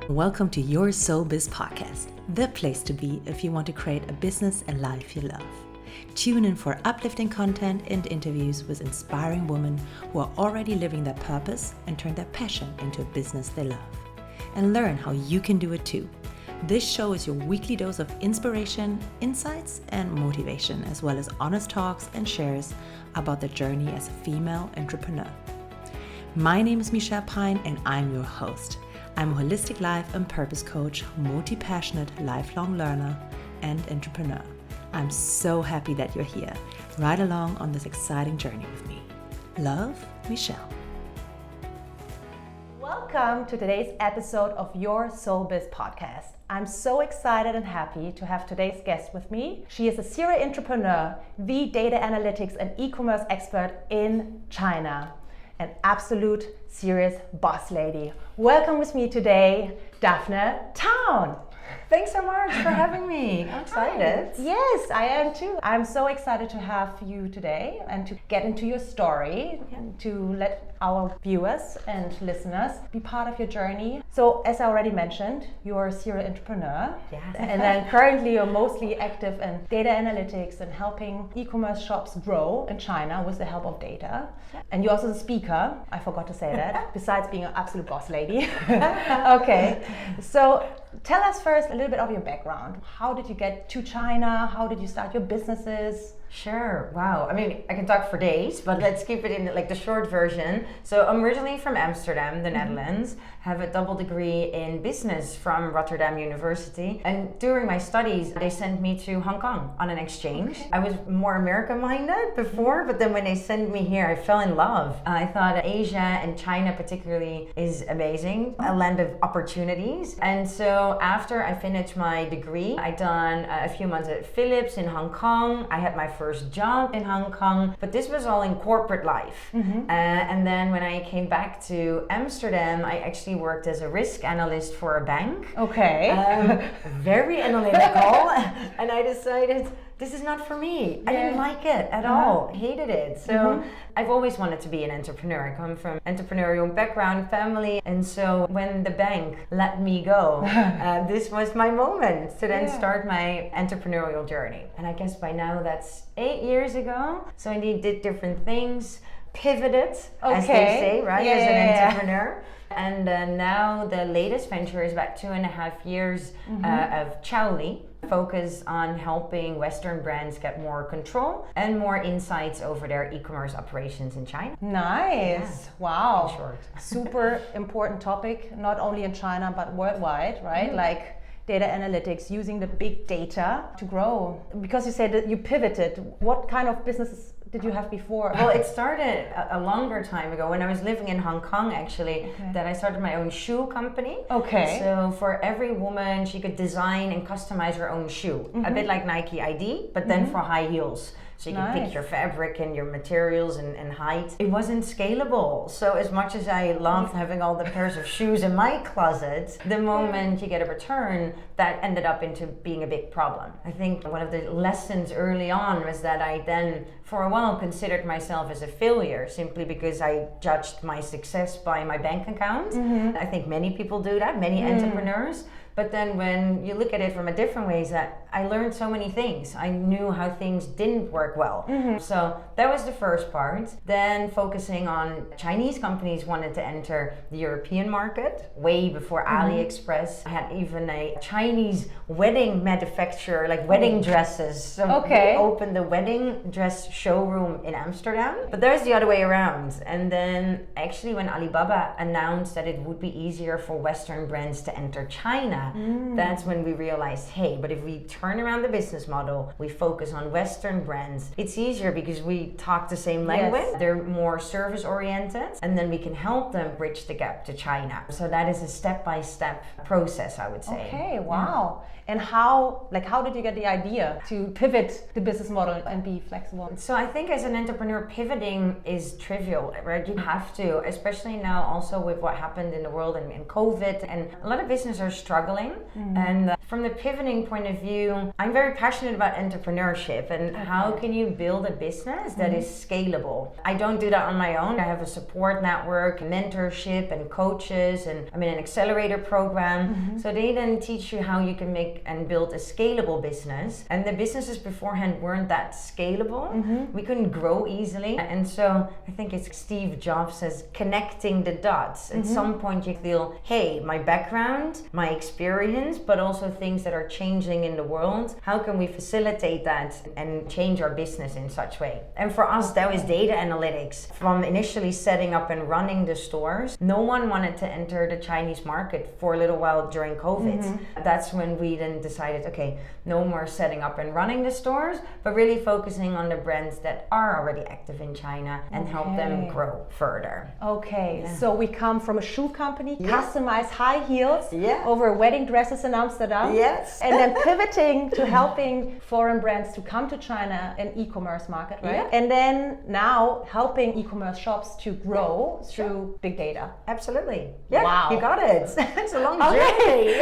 Welcome to Your Soul Biz Podcast, the place to be if you want to create a business and life you love. Tune in for uplifting content and interviews with inspiring women who are already living their purpose and turn their passion into a business they love. And learn how you can do it too. This show is your weekly dose of inspiration, insights, and motivation, as well as honest talks and shares about the journey as a female entrepreneur. My name is Michelle Pine and I'm your host. I'm a holistic life and purpose coach, multi-passionate lifelong learner, and entrepreneur. I'm so happy that you're here, right along on this exciting journey with me. Love, Michelle. Welcome to today's episode of Your Soul Biz Podcast. I'm so excited and happy to have today's guest with me. She is a serial entrepreneur, the data analytics and e-commerce expert in China. An absolute serious boss lady. Welcome with me today, Daphne Tuijn. Thanks so much for having me. I'm excited. Yes, I am too. I'm so excited to have you today and to get into your story and to let our viewers and listeners be part of your journey. So, as I already mentioned, you're a serial entrepreneur. Yes. And then currently you're mostly active in data analytics and helping e-commerce shops grow in China with the help of data. And you're also a speaker. I forgot to say that, besides being an absolute boss lady. Okay. So, tell us first a little bit of your background. How did you get to China? How did you start your businesses? Sure. Wow. I mean, I can talk for days, but let's keep it in like the short version. So I'm originally from Amsterdam, the Netherlands, have a double degree in business from Rotterdam University. And during my studies, they sent me to Hong Kong on an exchange. I was more America-minded before, but then when they sent me here, I fell in love. I thought Asia and China particularly is amazing, a land of opportunities. And so after I finished my degree, I done a few months at Philips in Hong Kong. I had my first job in Hong Kong, but this was all in corporate life. And then when I came back to Amsterdam, I actually worked as a risk analyst for a bank. Okay. Very analytical. And I decided this is not for me. I didn't like it at all. Hated it. So I've always wanted to be an entrepreneur. I come from entrepreneurial background, family. And so when the bank let me go, this was my moment to then start my entrepreneurial journey. And I guess by now that's 8 years ago. So I did different things, pivoted, as they say, right? As an entrepreneur. And now the latest venture is about 2.5 years of Chowli. Focus on helping Western brands get more control and more insights over their e-commerce operations in China. Nice. Yeah. Wow. In short. Super important topic, not only in China, but worldwide, right? Like data analytics, using the big data to grow. Because you said that you pivoted. What kind of businesses did you have before? Well, it started a longer time ago when I was living in Hong Kong, actually, that I started my own shoe company. Okay. So for every woman, she could design and customize her own shoe. A bit like Nike ID, but then for high heels. So you can pick your fabric and your materials and height. It wasn't scalable. So as much as I loved having all the pairs of shoes in my closet, the moment you get a return, that ended up into being a big problem. I think one of the lessons early on was that I then, for a while, considered myself as a failure simply because I judged my success by my bank account. I think many people do that, many entrepreneurs. But then when you look at it from a different way, is that I learned so many things. I knew how things didn't work well. So that was the first part. Then focusing on Chinese companies wanted to enter the European market way before AliExpress. I had even a Chinese wedding manufacturer, like wedding dresses. So we opened the wedding dress showroom in Amsterdam. But there's the other way around. And then actually when Alibaba announced that it would be easier for Western brands to enter China, that's when we realized, hey, but if we turn around the business model, we focus on Western brands, it's easier because we talk the same language. They're more service oriented, and then we can help them bridge the gap to China. So that is a step-by-step process, I would say. Okay, wow. And how did you get the idea to pivot the business model and be flexible? So I think as an entrepreneur, pivoting is trivial, right? You have to, especially now also with what happened in the world and COVID, and a lot of businesses are struggling traveling. And from the pivoting point of view, I'm very passionate about entrepreneurship and how can you build a business that is scalable. I don't do that on my own. I have a support network, mentorship and coaches, and I'm in an accelerator program. So they then teach you how you can make and build a scalable business. And the businesses beforehand weren't that scalable. We couldn't grow easily. And so I think it's Steve Jobs says connecting the dots. At some point you feel, hey, my background, my experience, but also things that are changing in the world. How can we facilitate that and change our business in such way? And for us, that was data analytics. From initially setting up and running the stores, no one wanted to enter the Chinese market for a little while during COVID. That's when we then decided, okay, no more setting up and running the stores, but really focusing on the brands that are already active in China and help them grow further. Okay, so we come from a shoe company, customized high heels over wedding dresses in Amsterdam. Yes. And then pivoting to helping foreign brands to come to China, an e-commerce market, right? Yeah. And then now helping e-commerce shops to grow through big data. Absolutely. Yeah, wow. You got it. It's a long journey.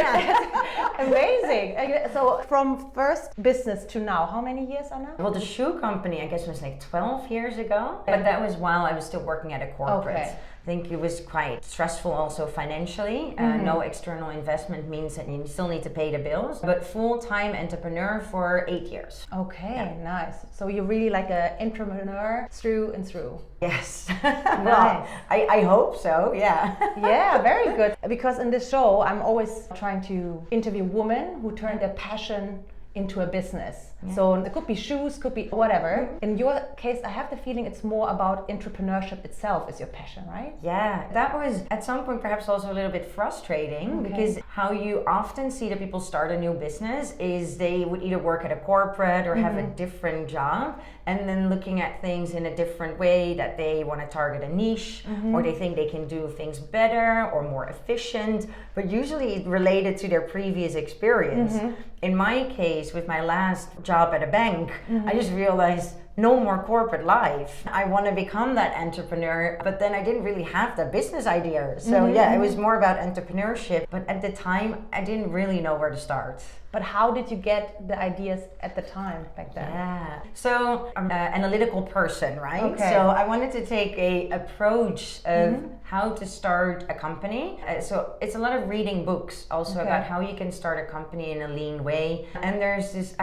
Amazing. So from first business to now, how many years are now? Well, the shoe company, I guess, was like 12 years ago. But that was while I was still working at a corporate. Okay. I think it was quite stressful also financially. No external investment means that you still need to pay the bills. But full-time entrepreneur for 8 years. Okay, nice. So you're really like an entrepreneur through and through. Yes. Well, I hope so, yeah. Yeah, very good. Because in this show, I'm always trying to interview women who turn their passion into a business. So it could be shoes, could be whatever. In your case, I have the feeling it's more about entrepreneurship itself is your passion, right? Yeah, that was at some point perhaps also a little bit frustrating because how you often see that people start a new business is they would either work at a corporate or have a different job and then looking at things in a different way, that they want to target a niche or they think they can do things better or more efficient, but usually related to their previous experience. In my case, with my last job at a bank, I just realized no more corporate life. I want to become that entrepreneur, but then I didn't really have the business idea. So it was more about entrepreneurship. But at the time, I didn't really know where to start. But how did you get the ideas at the time back then? Yeah. So I'm an analytical person, right? Okay. So I wanted to take a approach of how to start a company. So it's a lot of reading books also about how you can start a company in a lean way. And there's this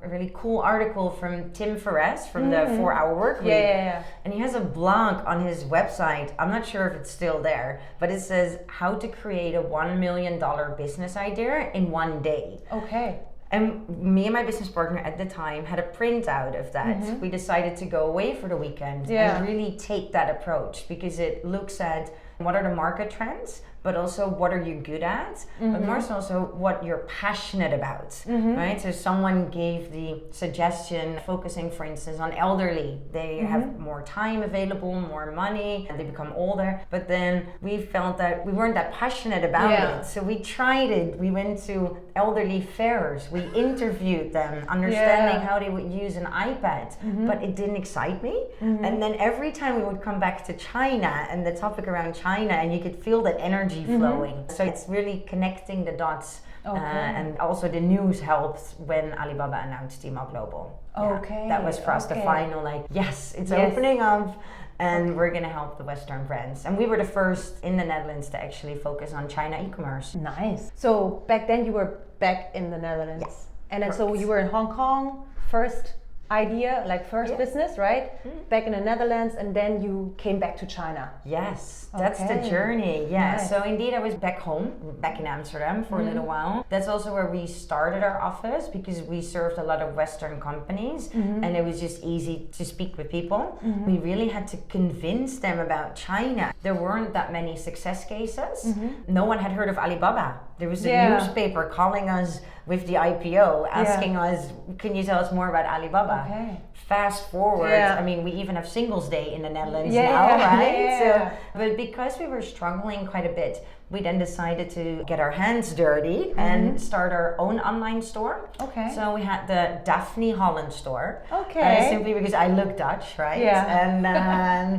really cool article from Tim Ferriss from the 4-Hour Work Week. Yeah. And he has a blog on his website. I'm not sure if it's still there, but it says how to create a $1 million business idea in one day. Okay. And me and my business partner at the time had a printout of that. We decided to go away for the weekend and really take that approach because it looks at what are the market trends, but also what are you good at, but more so also what you're passionate about, right? So someone gave the suggestion focusing, for instance, on elderly. They have more time available, more money, and they become older, but then we felt that we weren't that passionate about it. So we tried it. We went to elderly fairs. We interviewed them, understanding how they would use an iPad, but it didn't excite me. And then every time we would come back to China and the topic around China, and you could feel that energy flowing. So it's really connecting the dots. And also the news helped when Alibaba announced Tmall Global. That was for us the final, yes, it's opening up and we're going to help the Western brands. And we were the first in the Netherlands to actually focus on China e-commerce. Nice. So back then you were back in the Netherlands. Yes. And then so you were in Hong Kong, first business, right? Back in the Netherlands, and then you came back to China. Yes, that's the journey. Yeah, so indeed I was back home, back in Amsterdam for a little while. That's also where we started our office because we served a lot of Western companies and it was just easy to speak with people. We really had to convince them about China. There weren't that many success cases. No one had heard of Alibaba. There was a newspaper calling us with the IPO, asking us, can you tell us more about Alibaba? Okay. Fast forward, I mean, we even have Singles Day in the Netherlands now, right? So, but because we were struggling quite a bit, we then decided to get our hands dirty and start our own online store. Okay. So we had the Daphne Holland store. Okay. Simply because I look Dutch, right? Yeah.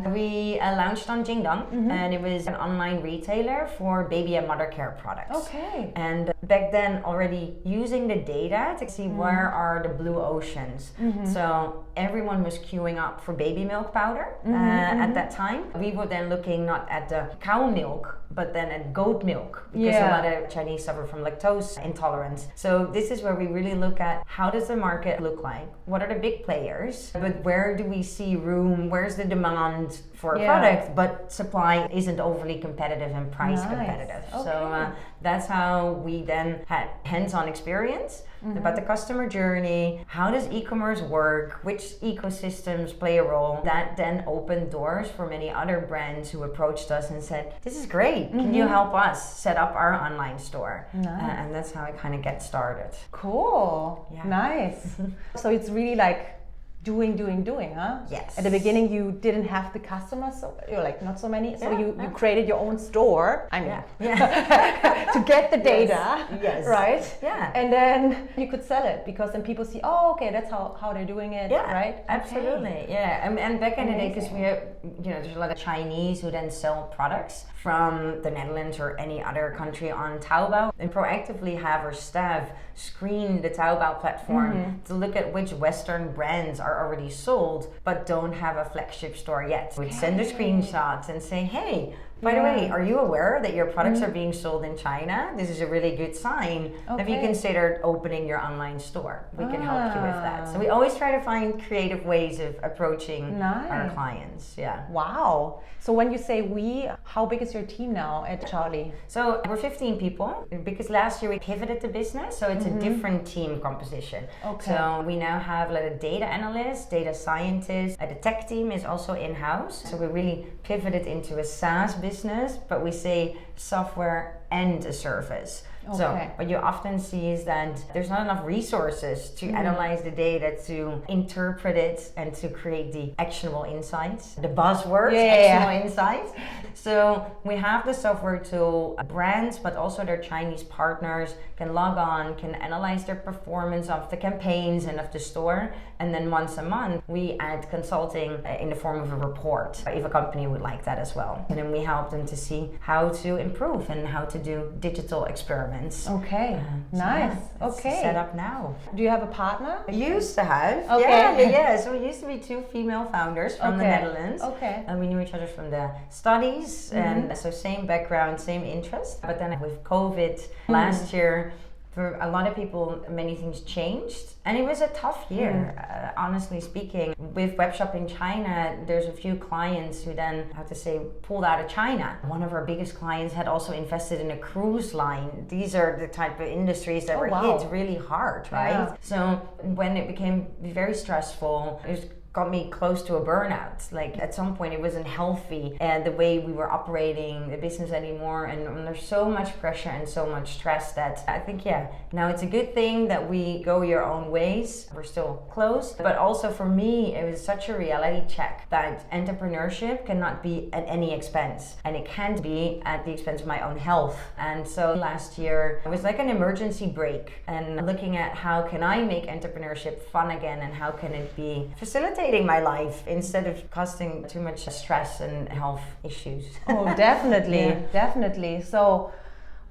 And we launched on Jingdong, and it was an online retailer for baby and mother care products. Okay. And back then already using the data to see where are the blue oceans. So everyone was queuing up for baby milk powder at that time. We were then looking not at the cow milk, but then at goat milk, because a lot of Chinese suffer from lactose intolerance. So this is where we really look at how does the market look like? What are the big players? But where do we see room? Where's the demand for a product, but supply isn't overly competitive and price competitive. Okay. So that's how we then had hands-on experience about the customer journey. How does e-commerce work? Which ecosystems play a role? That then opened doors for many other brands who approached us and said, this is great. Can you help us set up our online store? And that's how it kind of gets started. Cool. Yeah. Nice. So it's really like doing, huh? Yes. At the beginning, you didn't have the customers, so you're like not so many. So you created your own store. I mean, to get the data, right? Yeah. And then you could sell it, because then people see, oh, okay, that's how they're doing it, right? Absolutely. Okay. Yeah. And back in the day, because we have, there's a lot of Chinese who then sell products from the Netherlands or any other country on Taobao, and proactively have our staff screen the Taobao platform to look at which Western brands are already sold but don't have a flagship store yet. We'd send the screenshots and say, hey, by the way, are you aware that your products are being sold in China? This is a really good sign. Have you considered opening your online store? We can help you with that. So we always try to find creative ways of approaching our clients. Yeah. Wow. So when you say we, how big is your team now at Charlie? So we're 15 people, because last year we pivoted the business, so it's a different team composition. Okay. So we now have like a data analyst, data scientist. The tech team is also in-house. So we really pivoted into a SaaS business, but we say software and a service. Okay. So what you often see is that there's not enough resources to analyze the data, to interpret it, and to create the actionable insights. The buzzwords, actionable insights. So we have the software tool. Brands, but also their Chinese partners can log on, can analyze their performance of the campaigns and of the store. And then once a month, we add consulting in the form of a report, if a company would like that as well. And then we help them to see how to improve and how to do digital experiments. Okay, nice. Okay. Set up now. Do you have a partner? Used to have. Okay. Yeah. So we used to be 2 female founders from the Netherlands. Okay. And we knew each other from the studies, and so same background, same interest. But then with COVID last year, for a lot of people, many things changed. And it was a tough year, honestly speaking. With webshop in China, there's a few clients who then, pulled out of China. One of our biggest clients had also invested in a cruise line. These are the type of industries that were hit really hard, right? Yeah. So when it became very stressful, it was got me close to a burnout. Like at some point it wasn't healthy, and the way we were operating the business anymore, and there's so much pressure and so much stress that I think now it's a good thing that we go your own ways. We're still close, but also for me it was such a reality check that entrepreneurship cannot be at any expense, and it can't be at the expense of my own health. And so last year it was like an emergency break, and looking at how can I make entrepreneurship fun again, and how can it be facilitating my life instead of causing too much stress and health issues. Oh, definitely. So,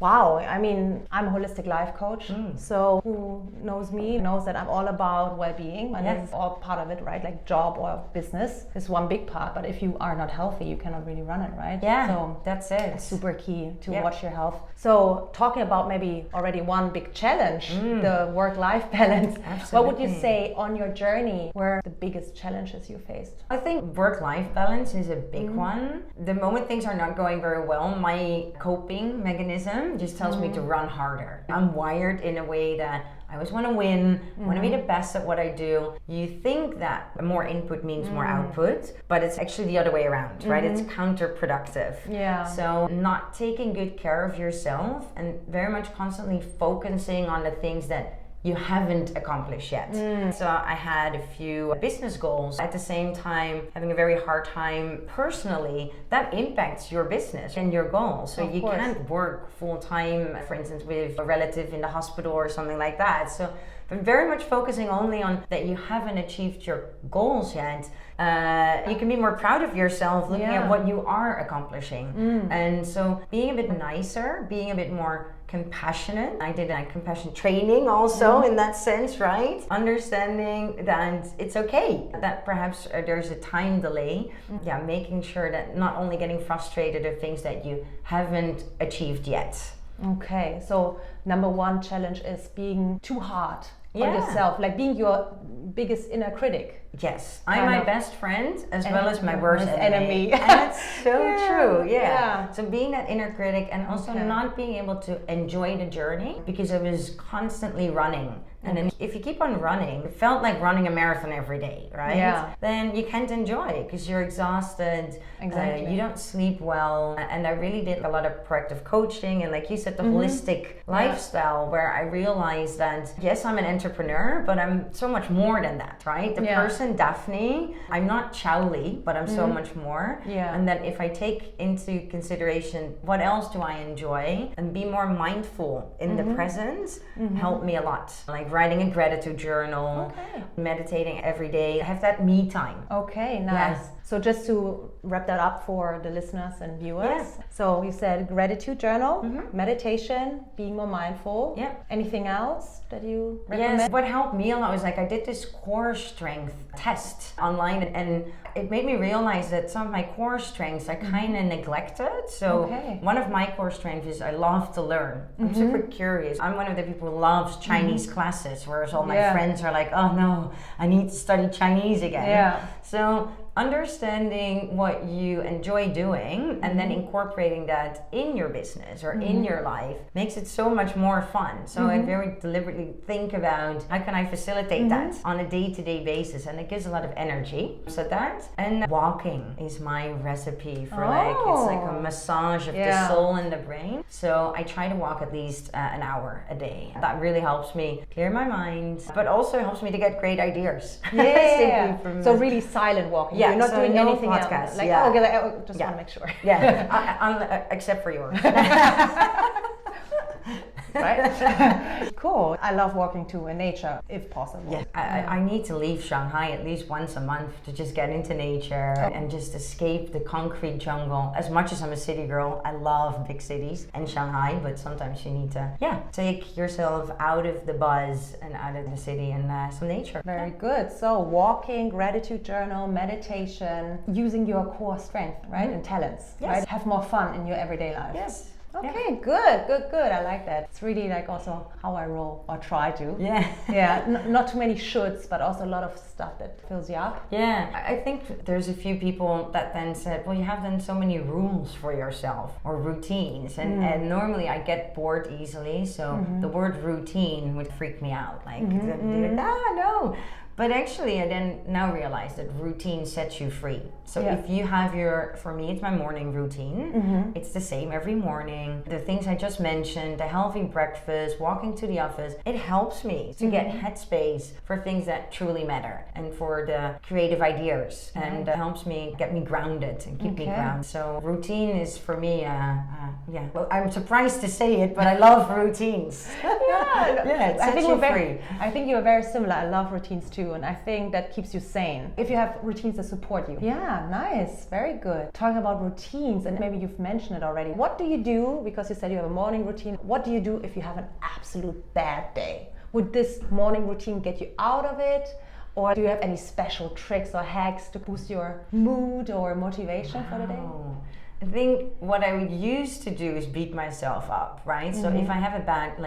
wow, I mean, I'm a holistic life coach. So who knows me knows that I'm all about well-being, and it's all part of it, right? Like job or business is one big part, but if you are not healthy, you cannot really run it, right? Yeah, so that's it. It's super key to watch your health. So talking about maybe already one big challenge, the work-life balance. Absolutely. What would you say on your journey were the biggest challenges you faced? I think work-life balance is a big one. The moment things are not going very well, my coping mechanism just tells me to run harder. I'm wired in a way that I always want to win, want to be the best at what I do. You think that more input means more output, but it's actually the other way around, right? It's counterproductive. Yeah. So not taking good care of yourself and very much constantly focusing on the things that you haven't accomplished yet. So I had a few business goals. At the same time, having a very hard time personally, that impacts your business and your goals. So you can't work full time, for instance, with a relative in the hospital or something like that. So but very much focusing only on that you haven't achieved your goals yet. You can be more proud of yourself looking at what you are accomplishing. And so being a bit nicer, being a bit more compassionate. I did a compassion training also in that sense, right? Understanding that it's okay, that perhaps there's a time delay. Yeah, making sure that not only getting frustrated at things that you haven't achieved yet. Okay, so number one challenge is being too hard on yourself, like being your biggest inner critic. Yes, I'm my best friend as well as my worst enemy. And that's so true, So being that inner critic and also not being able to enjoy the journey because I was constantly running. And then if you keep on running, it felt like running a marathon every day, right? Yeah. Then you can't enjoy it because you're exhausted. Exactly. You don't sleep well. And I really did a lot of proactive coaching and like you said, the holistic lifestyle where I realized that yes, I'm an entrepreneur, but I'm so much more than that, right? The person, Daphne, I'm not Chowly, but I'm so much more. Yeah. And that if I take into consideration what else do I enjoy and be more mindful in the present, helped me a lot. Like writing a gratitude journal, meditating every day, have that me time. Okay, nice. Yeah. So just to wrap that up for the listeners and viewers. So you said gratitude journal, meditation, being more mindful. Yeah. Anything else that you recommend? Yes, what helped me a lot was like I did this core strength test online and it made me realize that some of my core strengths I kind of neglected. So one of my core strengths is I love to learn. I'm super curious. I'm one of the people who loves Chinese classes, whereas all my friends are like, oh no, I need to study Chinese again. Yeah. So understanding what you enjoy doing and then incorporating that in your business or in your life makes it so much more fun. So I very deliberately think about how can I facilitate that on a day-to-day basis, and it gives a lot of energy. So that and walking is my recipe for it's like a massage of the soul and the brain. So I try to walk at least an hour a day. That really helps me clear my mind, but also helps me to get great ideas. So really silent walking. Yeah, you're not doing anything podcast. Else. Like, I just want to make sure. Except for yours. Right? Cool. I love walking too in nature, if possible. Yeah, I need to leave Shanghai at least once a month to just get into nature and just escape the concrete jungle. As much as I'm a city girl, I love big cities and Shanghai, but sometimes you need to take yourself out of the buzz and out of the city and some nature. Very good. So walking, gratitude journal, meditation, using your core strength, right? And talents, right? Have more fun in your everyday life. Yes. Okay, good. I like that. It's really like also how I roll or try to. Not too many shoulds, but also a lot of stuff that fills you up. Yeah, I think there's a few people that then said, well, you have done so many rules for yourself or routines, and normally I get bored easily, so the word routine would freak me out. Like, no. But actually, I then now realize that routine sets you free. So if you have for me, it's my morning routine. It's the same every morning. The things I just mentioned, the healthy breakfast, walking to the office, it helps me to get headspace for things that truly matter and for the creative ideas. And helps me get me grounded and keep me grounded. So routine is for me, well, I'm surprised to say it, but I love routines. It sets you free. I think you're very similar. I love routines too. And I think that keeps you sane if you have routines that support you. Yeah, nice, very good. Talking about routines, and maybe you've mentioned it already. What do you do, because you said you have a morning routine, what do you do if you have an absolute bad day? Would this morning routine get you out of it? Or do you have any special tricks or hacks to boost your mood or motivation for the day? I think what I would used to do is beat myself up, right? So if I have a bad,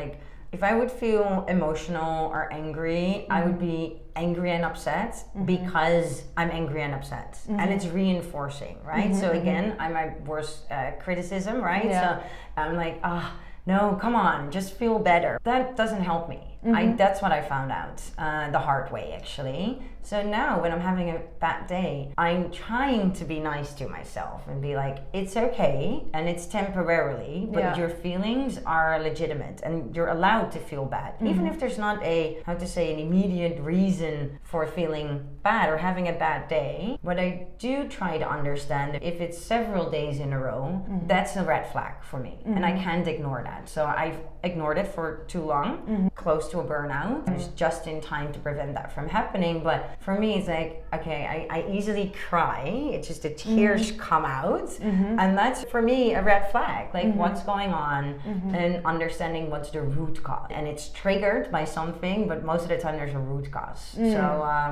if I would feel emotional or angry, I would be angry and upset because I'm angry and upset. And it's reinforcing, right? So again, I'm my worst criticism, right? So I'm like, no, come on, just feel better. That doesn't help me. That's what I found out the hard way, actually. So now when I'm having a bad day, I'm trying to be nice to myself and be like, it's okay and it's temporarily, but your feelings are legitimate and you're allowed to feel bad. Even if there's not an immediate reason for feeling bad or having a bad day. What I do try to understand, if it's several days in a row, that's a red flag for me and I can't ignore that. So I've ignored it for too long, closed to a burnout. I was just in time to prevent that from happening. But for me, it's like, okay, I easily cry. It's just the tears come out. And that's, for me, a red flag. Like, what's going on and understanding what's the root cause. And it's triggered by something, but most of the time there's a root cause. So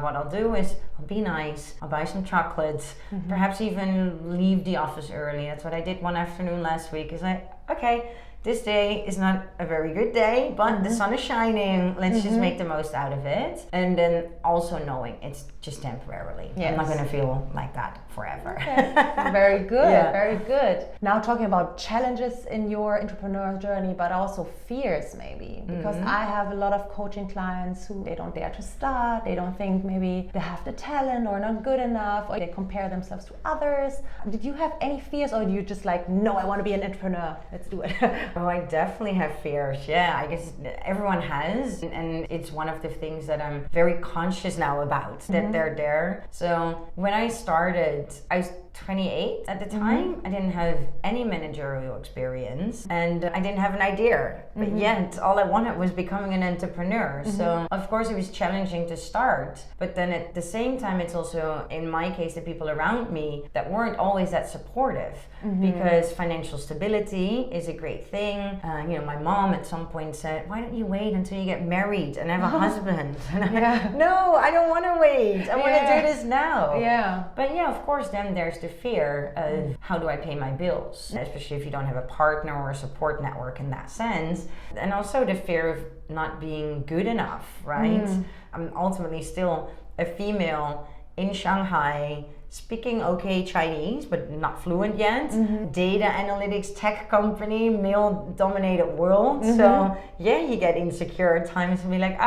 what I'll do is I'll be nice. I'll buy some chocolates. Perhaps even leave the office early. That's what I did one afternoon last week. Is like, okay, this day is not a very good day, but the sun is shining. Let's just make the most out of it. And then also knowing it's just temporarily. Yes. I'm not going to feel like that forever. Okay. Very good, very good. Now talking about challenges in your entrepreneurial journey, but also fears maybe. Because I have a lot of coaching clients who they don't dare to start. They don't think maybe they have the talent or not good enough, or they compare themselves to others. Did you have any fears, or do you just like, no, I want to be an entrepreneur, let's do it? Oh, I definitely have fears. Yeah, I guess everyone has. And it's one of the things that I'm very conscious now about, that they're there. So when I started, I was 28 at the time. I didn't have any managerial experience and I didn't have an idea. But yet all I wanted was becoming an entrepreneur. So of course it was challenging to start. But then at the same time, it's also, in my case, the people around me that weren't always that supportive, because financial stability is a great thing. My mom at some point said, why don't you wait until you get married and have a husband? And no, I don't want to wait. I want to do this now. But of course, then there's the fear of how do I pay my bills, especially if you don't have a partner or a support network in that sense. And also the fear of not being good enough, right? I'm ultimately still a female in Shanghai, speaking okay Chinese, but not fluent yet. Data analytics tech company, male dominated world. So you get insecure at times and be like,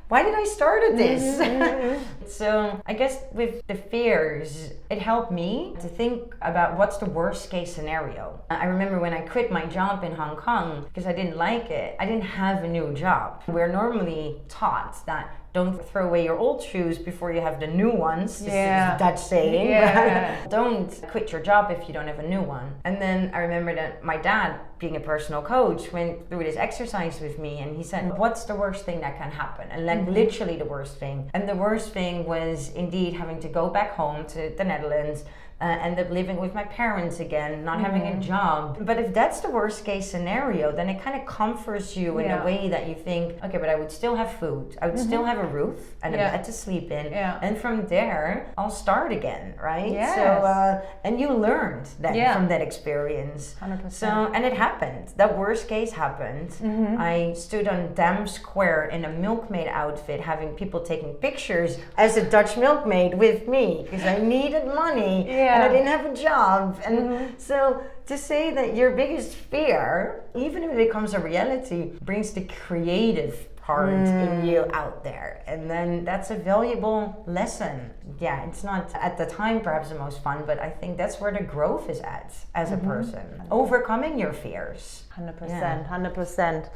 why did I start at this? So I guess with the fears, it helped me to think about what's the worst case scenario. I remember when I quit my job in Hong Kong because I didn't like it, I didn't have a new job. We're normally taught that don't throw away your old shoes before you have the new ones. This is a Dutch saying. Don't quit your job if you don't have a new one. And then I remember that my dad, being a personal coach, went through this exercise with me and he said, what's the worst thing that can happen? And like literally the worst thing. And the worst thing was indeed having to go back home to the Netherlands, end up living with my parents again, not having a job. But if that's the worst case scenario, then it kind of comforts you in a way that you think, okay, but I would still have food, I would still have a roof and a bed to sleep in, and from there I'll start again, right? So and you learned that from that experience. 100%. So, and it happened. That worst case happened. I stood on Dam Square in a milkmaid outfit, having people taking pictures as a Dutch milkmaid with me because I needed money. And I didn't have a job. And so to say that your biggest fear, even if it becomes a reality, brings the creative part in you out there. And then that's a valuable lesson. Yeah, it's not at the time perhaps the most fun, but I think that's where the growth is at as a person. Overcoming your fears. 100%, 100%.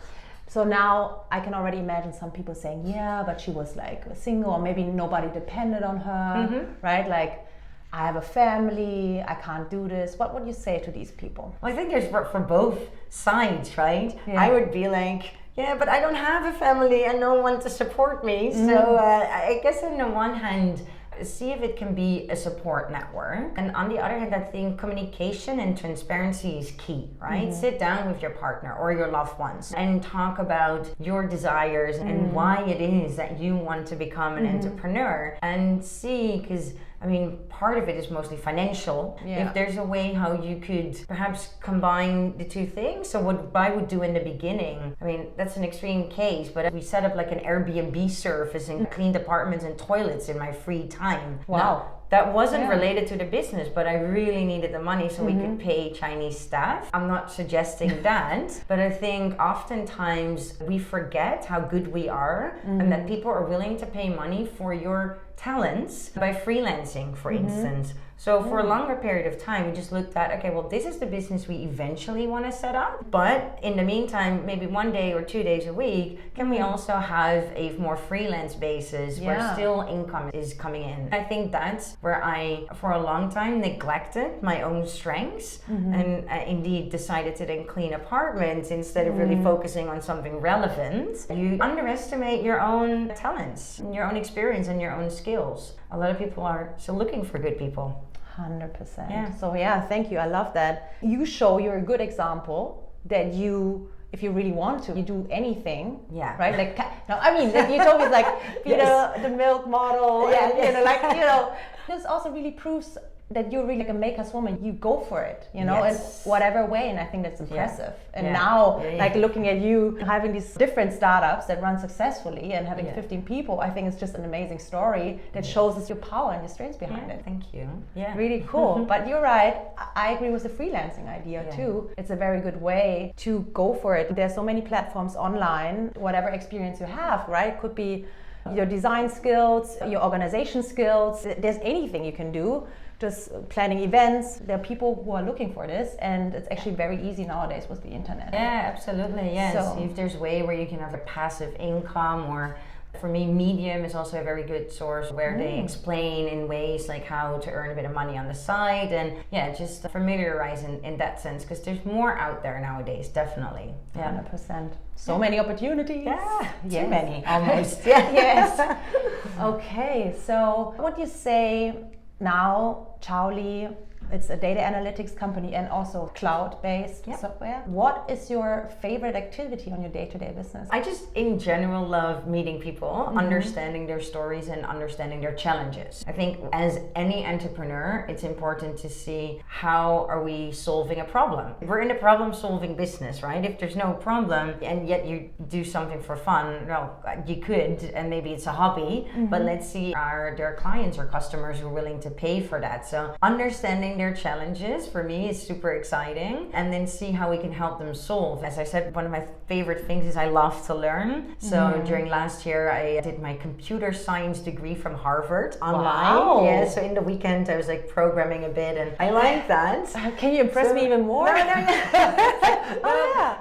So now I can already imagine some people saying, but she was like single, or maybe nobody depended on her, right? Like, I have a family, I can't do this. What would you say to these people? Well, I think there's work for both sides, right? I would be like, but I don't have a family and no one to support me. So I guess on the one hand, see if it can be a support network. And on the other hand, I think communication and transparency is key, right? Sit down with your partner or your loved ones and talk about your desires and why it is that you want to become an entrepreneur, and see, because I mean, part of it is mostly financial. If there's a way how you could perhaps combine the two things. So what I would do in the beginning, I mean, that's an extreme case, but we set up like an Airbnb service and cleaned apartments and toilets in my free time. Wow. Now, that wasn't related to the business, but I really needed the money so we could pay Chinese staff. I'm not suggesting that, but I think oftentimes we forget how good we are and that people are willing to pay money for your talents by freelancing, for instance. So for a longer period of time, we just looked at, okay, well, this is the business we eventually want to set up. But in the meantime, maybe 1 day or 2 days a week, can we also have a more freelance basis where still income is coming in? I think that's where I, for a long time, neglected my own strengths and indeed decided to then clean apartments instead of really focusing on something relevant. You underestimate your own talents, your own experience, and your own skills. A lot of people are still looking for good people. 100%. Yeah. So thank you. I love that. You're a good example that if you really want to, you do anything. Yeah. Right? Like, you told me it's like, the milk model. Yes. This also really proves that you're really like a make-us woman. You go for it, in whatever way, and I think that's impressive. And now, like looking at you having these different startups that run successfully and having 15 people, I think it's just an amazing story that shows us your power and your strengths behind it. Thank you. Yeah. Really cool. But you're right, I agree with the freelancing idea too. It's a very good way to go for it. There's so many platforms online, whatever experience you have, right? It could be your design skills, your organization skills. There's anything you can do. Just planning events. There are people who are looking for this, and it's actually very easy nowadays with the internet. Yeah, absolutely. Yes. So, if there's a way where you can have a passive income, or for me, Medium is also a very good source where they explain in ways like how to earn a bit of money on the side, and just familiarize in that sense, because there's more out there nowadays, definitely. 100%. So many opportunities. Yeah, yes. too many, almost. Yes. Okay, so what do you say now, Charlie? It's a data analytics company and also cloud-based software. What is your favorite activity on your day-to-day business? I just, in general, love meeting people, understanding their stories and understanding their challenges. I think as any entrepreneur, it's important to see how are we solving a problem. We're in a problem-solving business, right? If there's no problem and yet you do something for fun, well, you could, and maybe it's a hobby, but let's see, are there clients or customers who are willing to pay for that? So understanding their challenges for me is super exciting, and then see how we can help them solve. As I said, one of my favorite things is I love to learn. So during last year I did my computer science degree from Harvard online. Wow. Yeah, so in the weekend I was like programming a bit, and I like that. Can you impress me even more?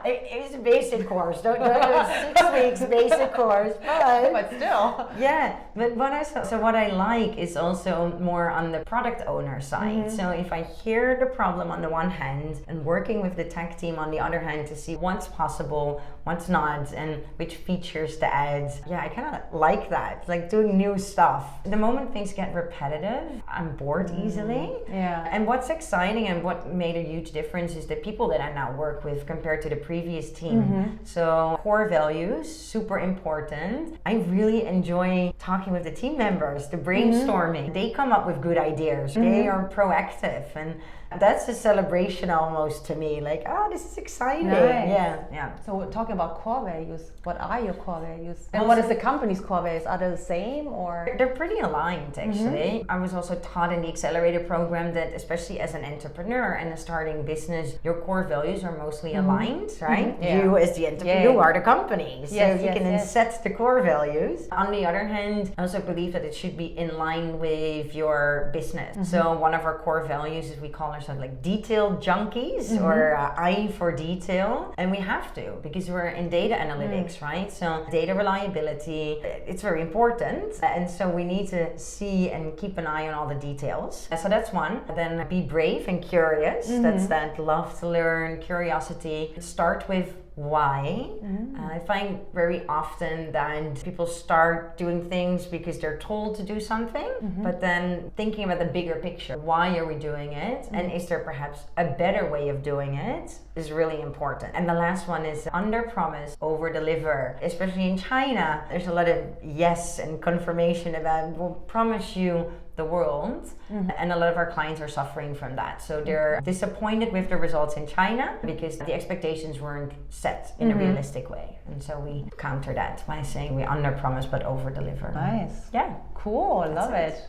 It was a basic course. Don't 6 weeks basic course, But still. Yeah, but what I like is also more on the product owner side. So if I hear the problem on the one hand and working with the tech team on the other hand to see what's possible, what's not, and which features to add, I kind of like that. Like doing new stuff. The moment things get repetitive, I'm bored easily. Yeah. And what's exciting and what made a huge difference is the people that I now work with compared to the previous team. So core values, super important. I really enjoy talking with the team members, the brainstorming. They come up with good ideas. They are proactive, and that's a celebration almost to me. Like, this is exciting. Nice. Yeah. So we're talking about core values. What are your core values? And what is the company's core values? Are they the same, or? They're pretty aligned, actually. I was also taught in the accelerator program that, especially as an entrepreneur and a starting business, your core values are mostly aligned, right? You as the entrepreneur are the company. So you can set the core values. On the other hand, I also believe that it should be in line with your business. So one of our core values is we call ourselves like detail junkies, or eye for detail. And we have to, because we're in data analytics, right? So data reliability, it's very important. And so we need to see and keep an eye on all the details. So that's one. Then be brave and curious. That's that love to learn, curiosity. Start with why. I find very often that people start doing things because they're told to do something, but then thinking about the bigger picture. Why are we doing it? And is there perhaps a better way of doing it is really important. And the last one is under promise, over deliver. Especially in China, there's a lot of yes and confirmation about we'll promise you the world, and a lot of our clients are suffering from that. So they're disappointed with the results in China because the expectations weren't set in a realistic way. And so we counter that by saying we under promise but over deliver. Nice. Yeah. Cool, love it.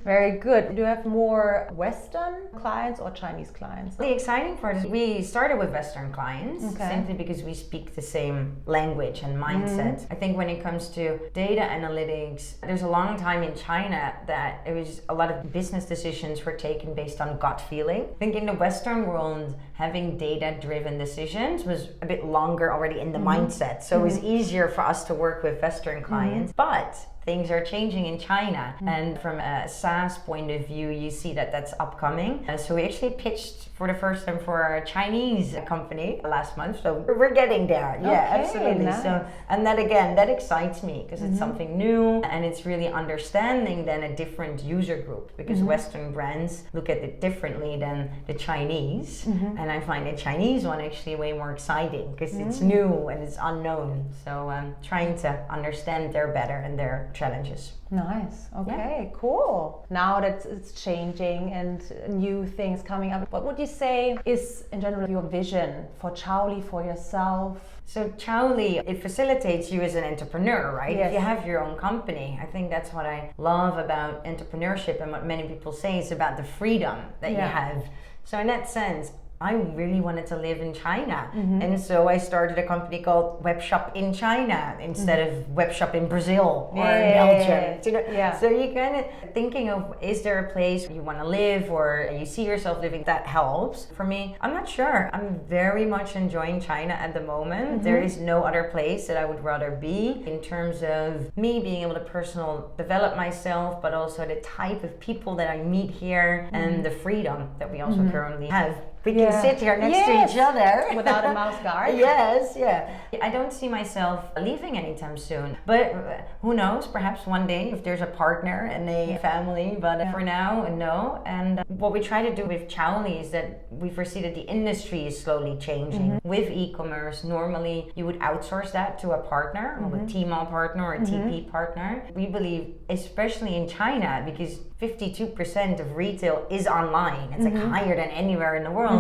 Very good. Do you have more Western clients or Chinese clients? The exciting part is we started with Western clients simply because we speak the same language and mindset. I think when it comes to data analytics, there's a long time in China that it was a lot of business decisions were taken based on gut feeling. I think in the Western world, having data-driven decisions was a bit longer already in the mindset. So it was easier for us to work with Western clients. But things are changing in China. And from a SaaS point of view, you see that that's upcoming. So we actually pitched for the first time for a Chinese company last month. So we're getting there. Yeah, absolutely. Nice. So, and that again, that excites me because it's something new and it's really understanding then a different user group, because Western brands look at it differently than the Chinese. And I find the Chinese one actually way more exciting because it's new and it's unknown. So I'm trying to understand their better and their challenges. Nice. Okay, cool. Now that it's changing and new things coming up, what would you say is in general your vision for Chowly, for yourself? So Chowly, it facilitates you as an entrepreneur, right? Yes. If you have your own company, I think that's what I love about entrepreneurship and what many people say is about the freedom that you have. So in that sense, I really wanted to live in China. And so I started a company called Webshop in China instead of Webshop in Brazil or in Belgium. You know? So you kind of thinking of, is there a place you want to live or you see yourself living? That helps. For me, I'm not sure. I'm very much enjoying China at the moment. There is no other place that I would rather be in terms of me being able to personal develop myself, but also the type of people that I meet here and the freedom that we also currently have. We can sit here next to each other. Without a mouse guard. I don't see myself leaving anytime soon. But who knows, perhaps one day if there's a partner and a family. But for now, no. And what we try to do with Chowly is that we foresee that the industry is slowly changing. With e-commerce, normally you would outsource that to a partner, a Tmall partner or a TP partner. We believe, especially in China, because 52% of retail is online. It's like higher than anywhere in the world.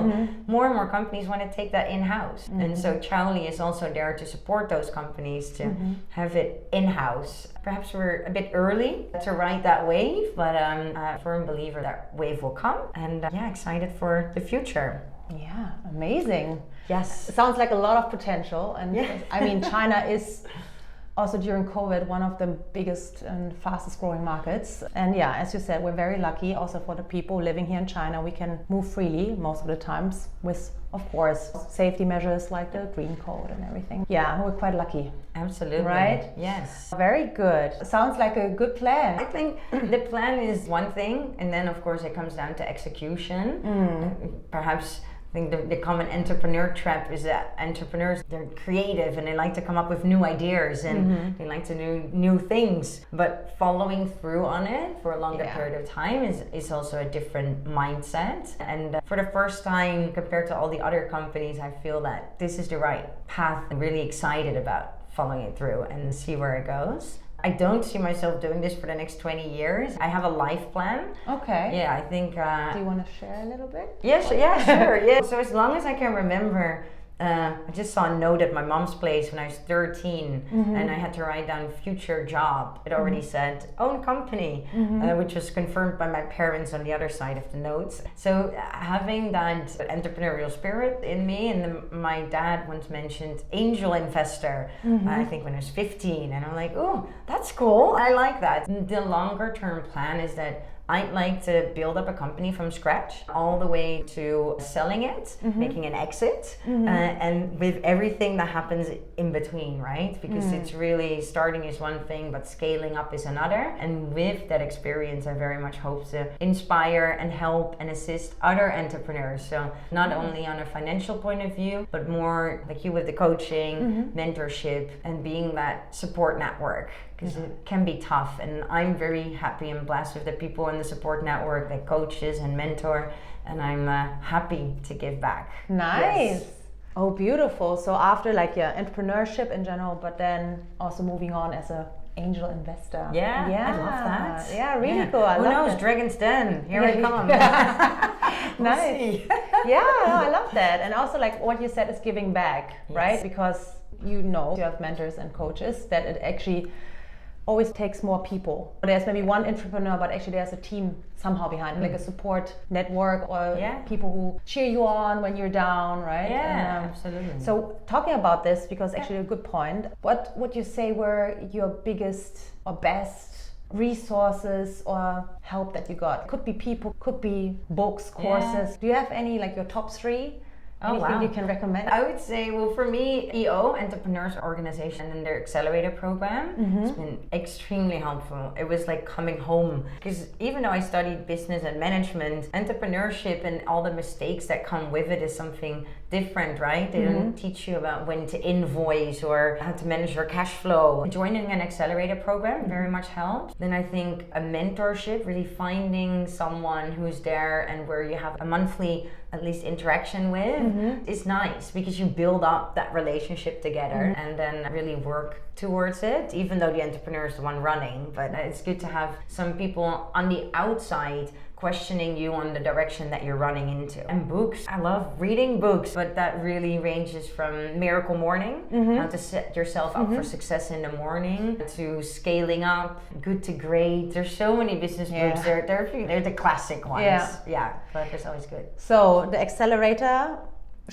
More and more companies want to take that in-house. And so Chowly is also there to support those companies to have it in-house. Perhaps we're a bit early to ride that wave, but I'm a firm believer that wave will come. And excited for the future. Yeah, amazing. Yes. It sounds like a lot of potential. And I mean, China is also during COVID, one of the biggest and fastest growing markets. And as you said, we're very lucky also for the people living here in China. We can move freely most of the times with, of course, safety measures like the green code and everything. Yeah, we're quite lucky. Absolutely. Right? Yes. Very good. Sounds like a good plan. I think the plan is one thing, and then of course it comes down to execution. Perhaps I think the common entrepreneur trap is that entrepreneurs, they're creative and they like to come up with new ideas and they like to do new things, but following through on it for a longer period of time is also a different mindset. And for the first time compared to all the other companies, I feel that this is the right path. I'm really excited about following it through and see where it goes. I don't see myself doing this for the next 20 years. I have a life plan. Okay. Yeah, I think... Do you want to share a little bit? Yes, sure. So as long as I can remember, I just saw a note at my mom's place when I was 13 and I had to write down future job. It already said own company, which was confirmed by my parents on the other side of the notes. So having that entrepreneurial spirit in me, and my dad once mentioned angel investor, I think when I was 15, and I'm like, oh, that's cool. I like that. The longer term plan is that I'd like to build up a company from scratch all the way to selling it, making an exit, and with everything that happens in between, right? Because it's really starting is one thing, but scaling up is another. And with that experience, I very much hope to inspire and help and assist other entrepreneurs. So not only on a financial point of view, but more like you with the coaching, mentorship, and being that support network. Because it can be tough, and I'm very happy and blessed with the people in the support network, like coaches and mentor, and I'm happy to give back. Nice. Yes. Oh, beautiful. So after entrepreneurship in general, but then also moving on as a angel investor. Yeah, I love that. Yeah, really cool. Who knows? Dragon's Den. Here I come. Nice. I love that. And also what you said is giving back, right? Because you have mentors and coaches that it actually always takes more people. There's maybe one entrepreneur, but actually there's a team somehow behind, like a support network or people who cheer you on when you're down, right? Yeah, absolutely. So talking about this, because actually a good point, what would you say were your biggest or best resources or help that you got? Could be people, could be books, courses. Do you have any your top 3 Anything you can recommend? I would say, well, for me, EO, Entrepreneurs Organization, and their accelerator program, has been extremely helpful. It was like coming home, because even though I studied business and management, entrepreneurship and all the mistakes that come with it is something different, right? They don't teach you about when to invoice or how to manage your cash flow. Joining an accelerator program very much helped. Then I think a mentorship, really finding someone who's there and where you have a monthly at least interaction with is nice, because you build up that relationship together and then really work towards it, even though the entrepreneur is the one running. But it's good to have some people on the outside questioning you on the direction that you're running into. And books, I love reading books, but that really ranges from Miracle Morning, how to set yourself up for success in the morning, to Scaling Up, Good to Great. There's so many business books. They're the classic ones. But it's always good. So the accelerator,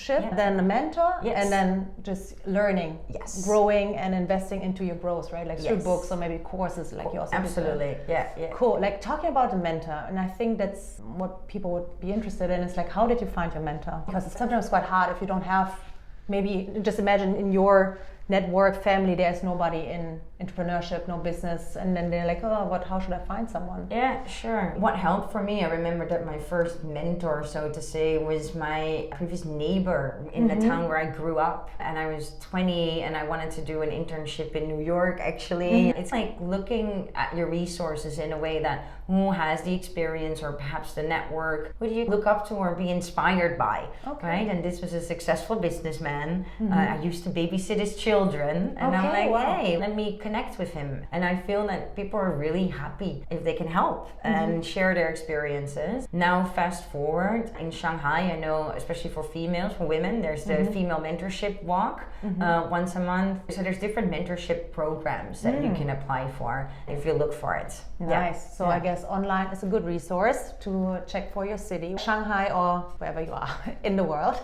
then a mentor, and then just learning, growing and investing into your growth, right? Like through books or maybe courses, like you also absolutely did. Cool. Like talking about a mentor, and I think that's what people would be interested in, is like, how did you find your mentor? Because it's sometimes quite hard if you don't have, maybe just imagine in your network family there's nobody in entrepreneurship, no business, and then they're like, how should I find someone? Yeah, sure. What helped for me, I remember that my first mentor, so to say, was my previous neighbor in the town where I grew up. And I was 20 and I wanted to do an internship in New York, actually. It's like looking at your resources in a way that who has the experience or perhaps the network, who do you look up to or be inspired by, right? And this was a successful businessman. I used to babysit his children, and I'm like, hey, let me connect with him. And I feel that people are really happy if they can help and share their experiences. Now fast forward, in Shanghai, I know, especially for females, for women, there's the female mentorship walk once a month. So there's different mentorship programs that you can apply for if you look for it. Nice. So I guess online is a good resource to check for your city, Shanghai or wherever you are in the world.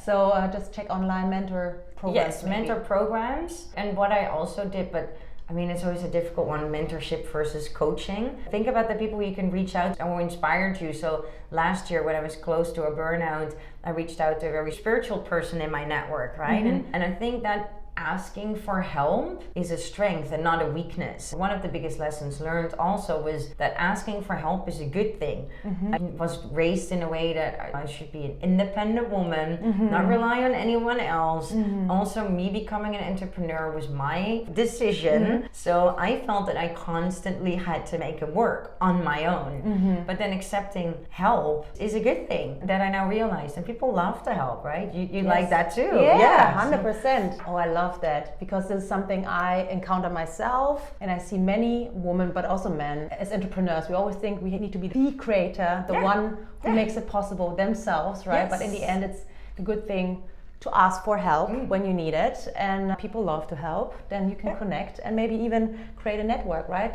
So just check online mentor programs. Mentor programs. And what I also did, but I mean, it's always a difficult one, mentorship versus coaching. Think about the people you can reach out to and who inspired you. So last year when I was close to a burnout, I reached out to a very spiritual person in my network, right? And I think that asking for help is a strength and not a weakness. One of the biggest lessons learned also was that asking for help is a good thing. I was raised in a way that I should be an independent woman, not rely on anyone else. Also, me becoming an entrepreneur was my decision. So I felt that I constantly had to make it work on my own. But then accepting help is a good thing that I now realize. And people love to help, right? You like that too. 100%. Oh, I love that, because this is something I encounter myself, and I see many women, but also men, as entrepreneurs. We always think we need to be the creator, the one who makes it possible themselves, right? But in the end, it's a good thing to ask for help when you need it, and people love to help. Then you can connect and maybe even create a network, right?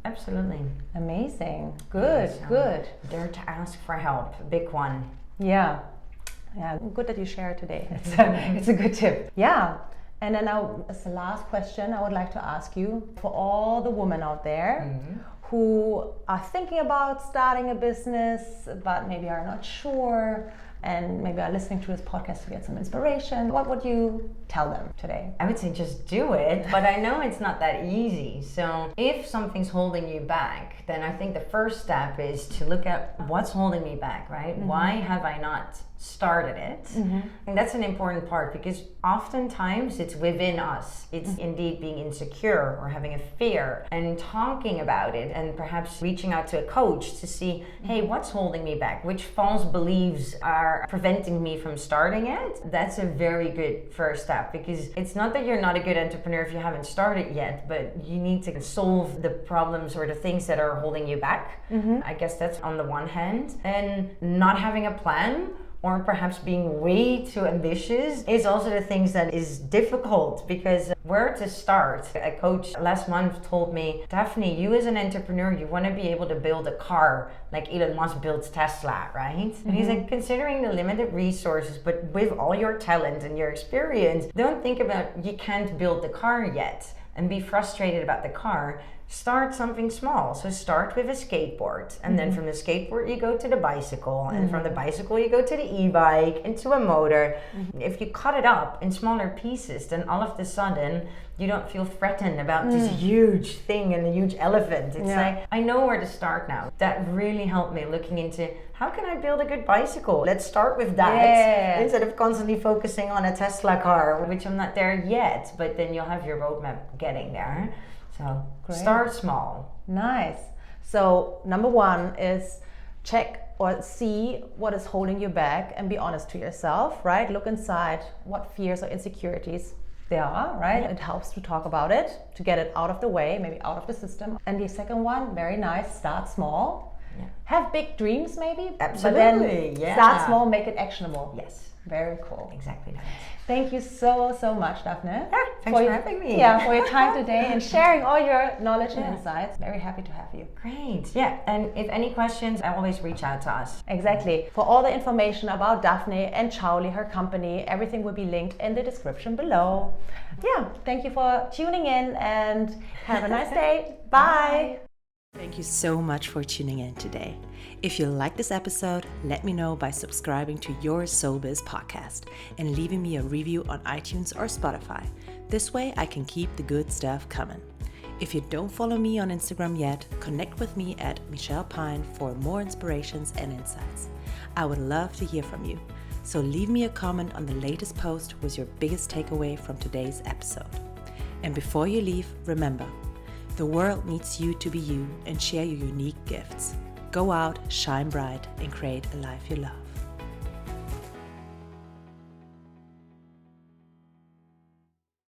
Absolutely. Amazing. Good. Dare to ask for help, big one. Yeah, good that you share it today. It's a good tip. And then now, as the last question, I would like to ask you, for all the women out there who are thinking about starting a business, but maybe are not sure, and maybe are listening to this podcast to get some inspiration, what would you tell them today? I would say just do it, but I know it's not that easy. So if something's holding you back, then I think the first step is to look at what's holding me back, right? Why have I not started it? And that's an important part, because oftentimes it's within us. It's indeed being insecure or having a fear, and talking about it, and perhaps reaching out to a coach to see, hey, what's holding me back? Which false beliefs are preventing me from starting it? That's a very good first step, because it's not that you're not a good entrepreneur if you haven't started yet, but you need to solve the problems or the things that are holding you back. I guess that's on the one hand. And not having a plan, or perhaps being way too ambitious, is also the things that is difficult, because where to start? A coach last month told me, Daphne, you as an entrepreneur, you want to be able to build a car like Elon Musk builds Tesla, right? And he's like, considering the limited resources, but with all your talent and your experience, don't think about you can't build the car yet and be frustrated about the car. start something small. So start with a skateboard, and then from the skateboard you go to the bicycle, and from the bicycle you go to the e-bike and to a motor. If you cut it up in smaller pieces, then all of a sudden you don't feel threatened about this huge thing and a huge elephant. It's like, I know where to start now. That really helped me looking into, how can I build a good bicycle? Let's start with that instead of constantly focusing on a Tesla car, which I'm not there yet, but then you'll have your roadmap getting there. So start small. Nice. So number one is check or see what is holding you back and be honest to yourself, right? Look inside what fears or insecurities there are, right? It helps to talk about it, to get it out of the way, maybe out of the system. And the second one, very nice, start small. Have big dreams maybe, Absolutely. but then start small, make it actionable. Yes. Very cool. Exactly that. Thank you so much, Daphne. Thanks for having me. Yeah, for your time today and sharing all your knowledge and insights. Very happy to have you. Great. Yeah, and if any questions, always reach out to us. Exactly. For all the information about Daphne and Charlie, her company, everything will be linked in the description below. Yeah, thank you for tuning in and have a nice day. Bye. Thank you so much for tuning in today. If you like this episode, let me know by subscribing to Your Soul Biz Podcast and leaving me a review on iTunes or Spotify. This way I can keep the good stuff coming. If you don't follow me on Instagram yet, connect with me at Michelle Pine for more inspirations and insights. I would love to hear from you. So leave me a comment on the latest post with your biggest takeaway from today's episode. And before you leave, remember, the world needs you to be you and share your unique gifts. Go out, shine bright, and create a life you love.